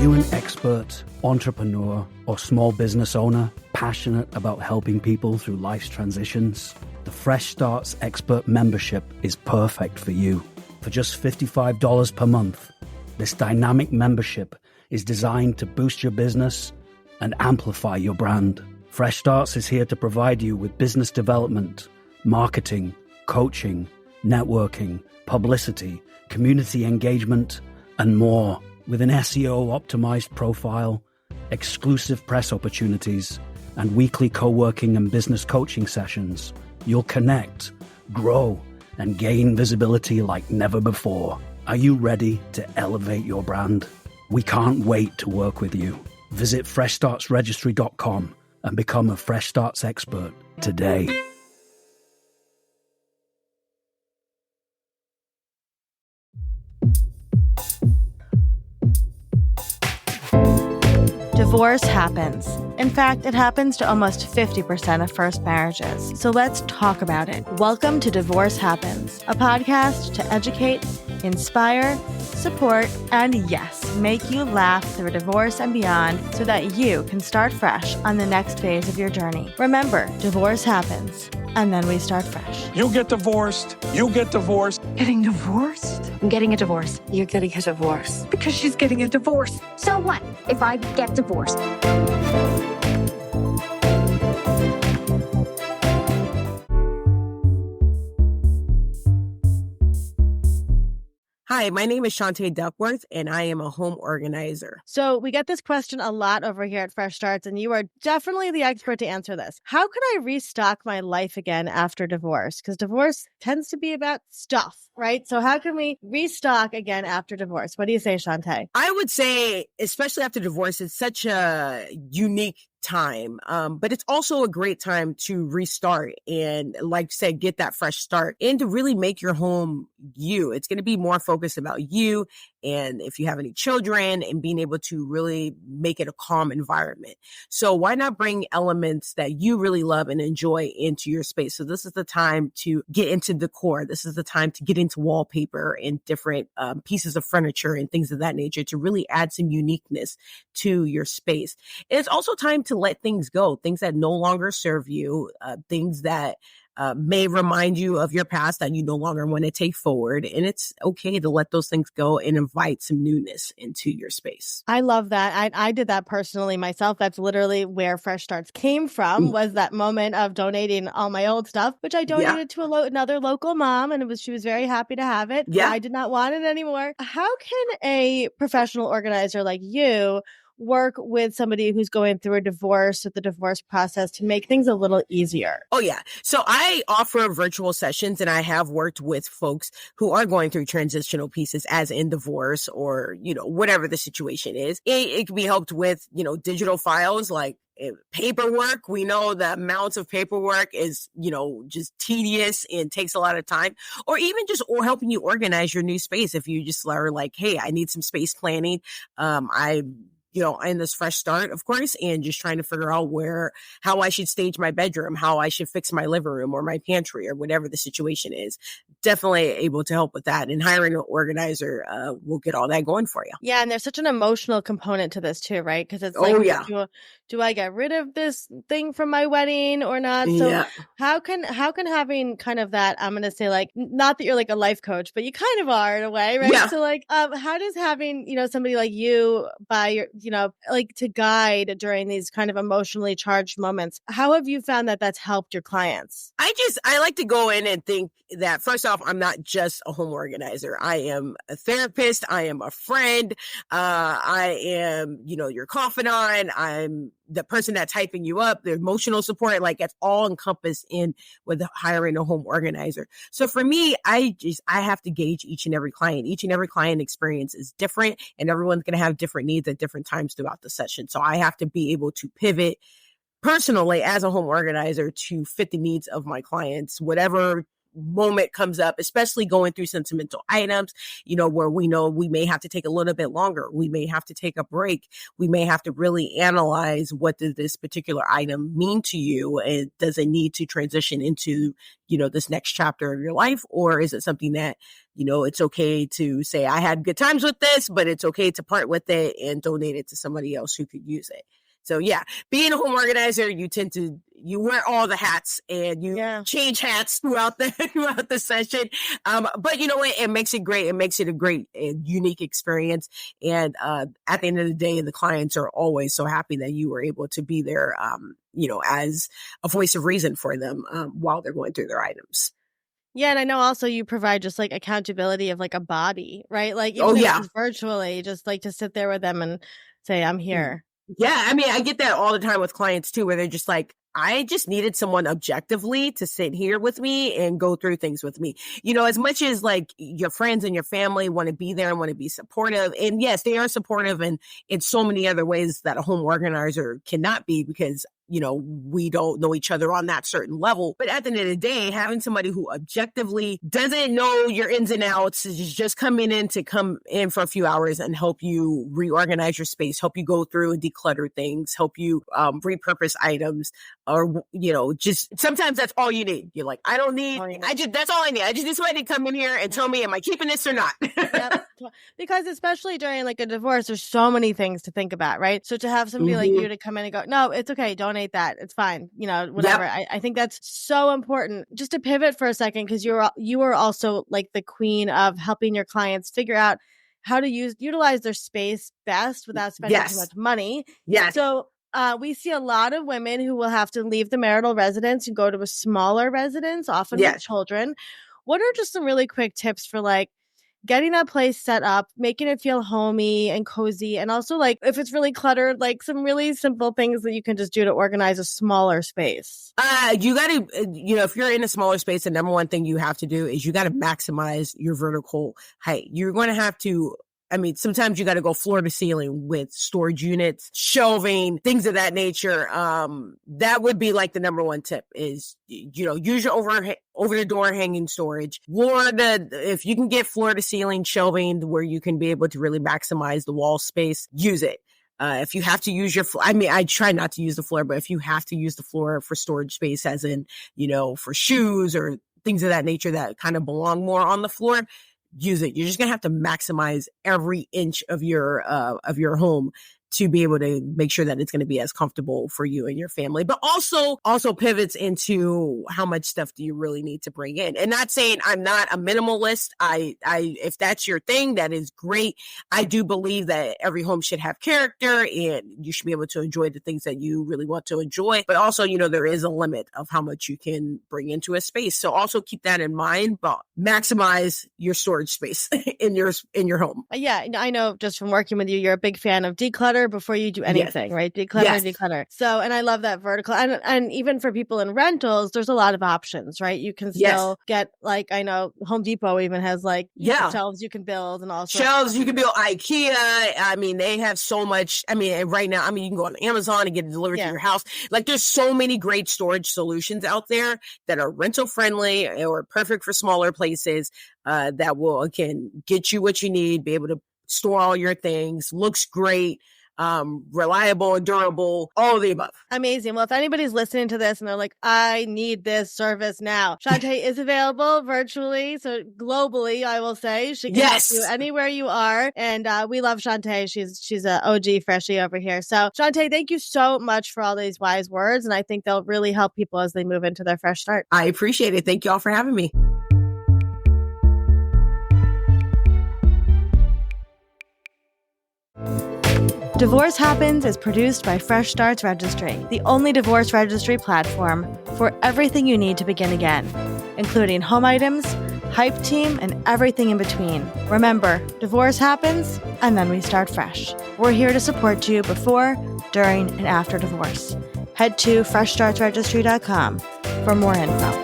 you an expert, entrepreneur, or small business owner passionate about helping people through life's transitions? The Fresh Starts Expert membership is perfect for you. For just $55 per month, this dynamic membership is designed to boost your business and amplify your brand. Fresh Starts is here to provide you with business development, marketing, coaching, networking, publicity, community engagement, and more. With an SEO-optimized profile, exclusive press opportunities, and weekly co-working and business coaching sessions, you'll connect, grow, and gain visibility like never before. Are you ready to elevate your brand? We can't wait to work with you. Visit freshstartsregistry.com and become a Fresh Starts expert today. Divorce happens. In fact, it happens to almost 50% of first marriages. So let's talk about it. Welcome to Divorce Happens, a podcast to educate, inspire, support, and yes, make you laugh through divorce and beyond so that you can start fresh on the next phase of your journey. Remember, divorce happens, and then we start fresh. You get divorced. You get divorced. Getting divorced? I'm getting a divorce. You're getting a divorce. Because she's getting a divorce. So what if I get divorced? Hi, my name is Shantae Duckworth, and I am a home organizer. So we get this question a lot over here at Fresh Starts, and you are definitely the expert to answer this. How can I restock my life again after divorce? Because divorce tends to be about stuff, right? So how can we restock again after divorce? What do you say, Shantae? I would say, especially after divorce, it's such a unique time. But it's also a great time to restart and, like I said, get that fresh start and to really make your home you. It's going to be more focused about you. And if you have any children and being able to really make it a calm environment. So why not bring elements that you really love and enjoy into your space? So this is the time to get into decor. This is the time to get into wallpaper and different pieces of furniture and things of that nature to really add some uniqueness to your space. And it's also time to let things go, things that no longer serve you, things that may remind you of your past that you no longer want to take forward. And it's okay to let those things go and invite some newness into your space. I love that. I did that personally myself. That's literally where Fresh Starts came from, was that moment of donating all my old stuff, which I donated to another local mom. And she was very happy to have it. Yeah. I did not want it anymore. How can a professional organizer like you work with somebody who's going through a divorce, with the divorce process, to make things a little easier? Oh, yeah. So I offer virtual sessions, and I have worked with folks who are going through transitional pieces as in divorce or, whatever the situation is. It can be helped with, digital files like paperwork. We know the amounts of paperwork is, just tedious and takes a lot of time, or even just helping you organize your new space. If you just are like, hey, I need some space planning. In this fresh start, of course, and just trying to figure out how I should stage my bedroom, how I should fix my living room or my pantry or whatever the situation is. Definitely able to help with that. And hiring an organizer will get all that going for you. Yeah. And there's such an emotional component to this too, right? Because it's like, do I get rid of this thing from my wedding or not? So how can having kind of that, I'm going to say, like, not that you're like a life coach, but you kind of are in a way, right? Yeah. So like, how does having, somebody like you by your, to guide during these kind of emotionally charged moments, how have you found that that's helped your clients? I like to go in and think that, first off, I'm not just a home organizer. I am a therapist. I am a friend. I am, your confidant. I'm the person that's hyping you up, the emotional support. Like, it's all encompassed in with hiring a home organizer. So for me, I have to gauge each and every client. Each and every client experience is different, and everyone's going to have different needs at different times throughout the session. So I have to be able to pivot personally as a home organizer to fit the needs of my clients, whatever moment comes up, especially going through sentimental items, where we know we may have to take a little bit longer. We may have to take a break. We may have to really analyze, what does this particular item mean to you? And does it need to transition into, this next chapter of your life? Or is it something that, it's okay to say, I had good times with this, but it's okay to part with it and donate it to somebody else who could use it. So yeah, being a home organizer, you wear all the hats and you change hats throughout the session. But you know what? It makes it great. It makes it a great and unique experience. And at the end of the day, the clients are always so happy that you were able to be there, as a voice of reason for them while they're going through their items. Yeah, and I know also you provide just like accountability of like a body, right? Like even if it's virtually, just like to sit there with them and say, I'm here. Yeah, I mean, I get that all the time with clients too, where they're just like, I just needed someone objectively to sit here with me and go through things with me. As much as like your friends and your family want to be there and want to be supportive. And yes, they are supportive in so many other ways that a home organizer cannot be, because we don't know each other on that certain level. But at the end of the day, having somebody who objectively doesn't know your ins and outs is just come in for a few hours and help you reorganize your space, help you go through and declutter things, help you repurpose items, or, just sometimes that's all you need. You're like, that's all I need. I just need somebody to come in here and tell me, am I keeping this or not? Yep. Because especially during like a divorce, there's so many things to think about, right? So to have somebody like you to come in and go, no, it's okay, donate that, it's fine, whatever. Yep. I think that's so important. Just to pivot for a second, because you are also like the queen of helping your clients figure out how to utilize their space best without spending too much money. Yes. So we see a lot of women who will have to leave the marital residence and go to a smaller residence, often with children. What are just some really quick tips for like getting that place set up, making it feel homey and cozy, and also like if it's really cluttered, like some really simple things that you can just do to organize a smaller space? You got to, if you're in a smaller space, the number one thing you have to do is you got to maximize your vertical height. You're going to have to, sometimes you got to go floor to ceiling with storage units, shelving, things of that nature. That would be like the number one tip is, use your over the door hanging storage. If you can get floor to ceiling shelving where you can be able to really maximize the wall space, use it. If you have to use your floor, I try not to use the floor, but if you have to use the floor for storage space, as in, for shoes or things of that nature that kind of belong more on the floor, use it. You're just going to have to maximize every inch of your home to be able to make sure that it's going to be as comfortable for you and your family, but also pivots into how much stuff do you really need to bring in. And not saying I'm not a minimalist. If that's your thing, that is great. I do believe that every home should have character and you should be able to enjoy the things that you really want to enjoy. But also, there is a limit of how much you can bring into a space. So also keep that in mind, but maximize your storage space in your home. Yeah, I know just from working with you, you're a big fan of declutter before you do anything, right? Declutter. So, and I love that vertical. And even for people in rentals, there's a lot of options, right? You can still get like, I know Home Depot even has like shelves you can build and also shelves you can build. IKEA. They have so much. Right now, you can go on Amazon and get it delivered to your house. Like there's so many great storage solutions out there that are rental friendly or perfect for smaller places that will, again, get you what you need, be able to store all your things, looks great. Reliable and durable, all of the above. Amazing. Well, if anybody's listening to this and they're like, I need this service now, Shantae is available virtually. So globally, I will say she can help you anywhere you are. And we love Shantae. She's a OG freshie over here. So Shantae, thank you so much for all these wise words. And I think they'll really help people as they move into their fresh start. I appreciate it. Thank you all for having me. Divorce Happens is produced by Fresh Starts Registry, the only divorce registry platform for everything you need to begin again, including home items, hype team, and everything in between. Remember, divorce happens, and then we start fresh. We're here to support you before, during, and after divorce. Head to freshstartsregistry.com for more info.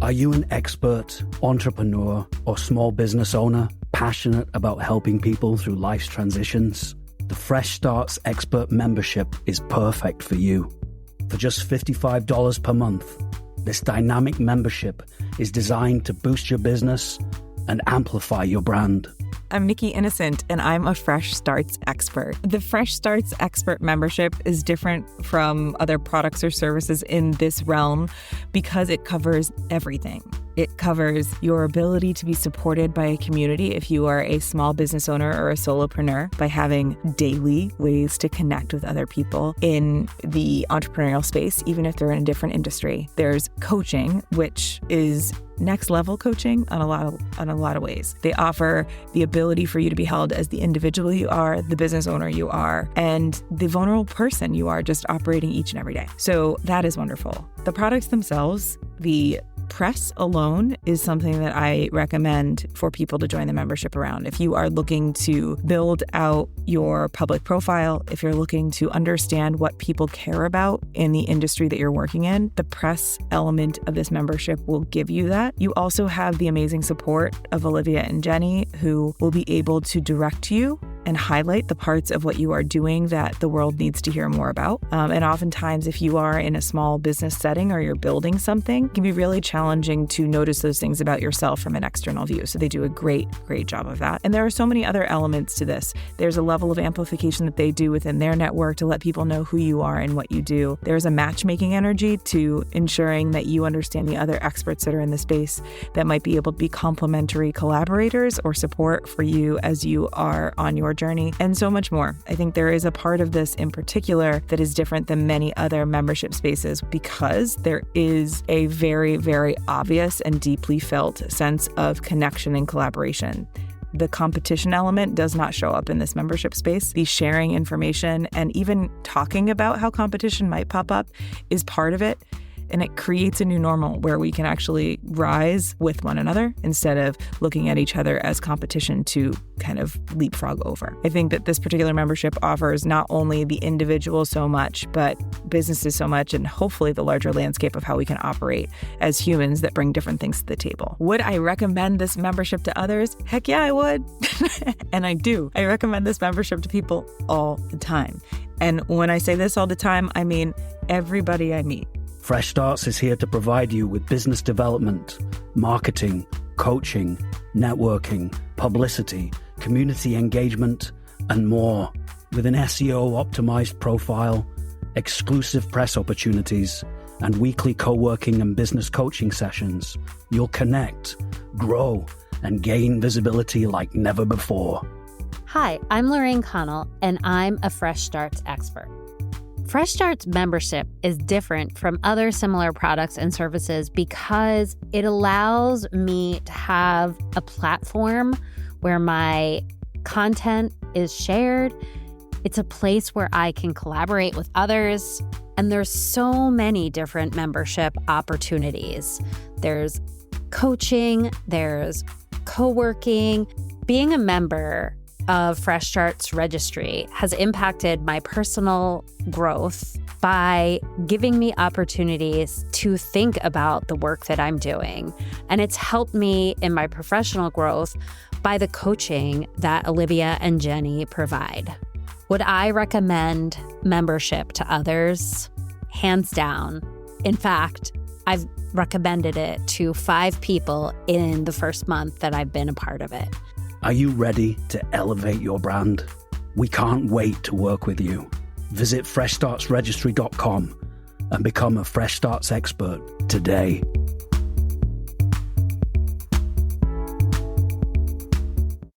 Are you an expert, entrepreneur, or small business owner passionate about helping people through life's transitions? the Fresh Starts Expert membership is perfect for you. For just $55 per month, this dynamic membership is designed to boost your business and amplify your brand. I'm Nikki Innocent, and I'm a Fresh Starts expert. The Fresh Starts expert membership is different from other products or services in this realm because it covers everything. It covers your ability to be supported by a community if you are a small business owner or a solopreneur, by having daily ways to connect with other people in the entrepreneurial space, even if they're in a different industry. There's coaching, which is next level coaching on a lot of ways. They offer the ability for you to be held as the individual you are, the business owner you are, and the vulnerable person you are, just operating each and every day. So that is wonderful. The products themselves, the press alone is something that I recommend for people to join the membership around. If you are looking to build out your public profile, if you're looking to understand what people care about in the industry that you're working in, the press element of this membership will give you that. You also have the amazing support of Olivia and Jenny, who will be able to direct you and highlight the parts of what you are doing that the world needs to hear more about. And oftentimes, if you are in a small business setting or you're building something, it can be really challenging to notice those things about yourself from an external view. So they do a great job of that. And there are so many other elements to this. There's a level of amplification that they do within their network to let people know who you are and what you do. There's a matchmaking energy to ensuring that you understand the other experts that are in the space that might be able to be complementary collaborators or support for you as you are on your journey, and so much more. I think there is a part of this in particular that is different than many other membership spaces because there is a very, very obvious and deeply felt sense of connection and collaboration. The competition element does not show up in this membership space. The sharing information and even talking about how competition might pop up is part of it. And it creates a new normal where we can actually rise with one another instead of looking at each other as competition to kind of leapfrog over. I think that this particular membership offers not only the individual so much, but businesses so much, and hopefully the larger landscape of how we can operate as humans that bring different things to the table. Would I recommend this membership to others? Heck yeah, I would. And I do. I recommend this membership to people all the time. And when I say this all the time, I mean everybody I meet. Fresh Starts is here to provide you with business development, marketing, coaching, networking, publicity, community engagement, and more. With an SEO-optimized profile, exclusive press opportunities, and weekly co-working and business coaching sessions, you'll connect, grow, and gain visibility like never before. Hi, I'm Lorraine Connell, and I'm a Fresh Starts expert. Fresh Starts membership is different from other similar products and services because it allows me to have a platform where my content is shared. It's a place where I can collaborate with others. And there's so many different membership opportunities. There's coaching, there's co-working. Being a member of Fresh Starts Registry has impacted my personal growth by giving me opportunities to think about the work that I'm doing. And it's helped me in my professional growth by the coaching that Olivia and Jenny provide. Would I recommend membership to others? Hands down. In fact, I've recommended it to 5 people in the first month that I've been a part of it. Are you ready to elevate your brand? We can't wait to work with you. Visit freshstartsregistry.com and become a Fresh Starts expert today.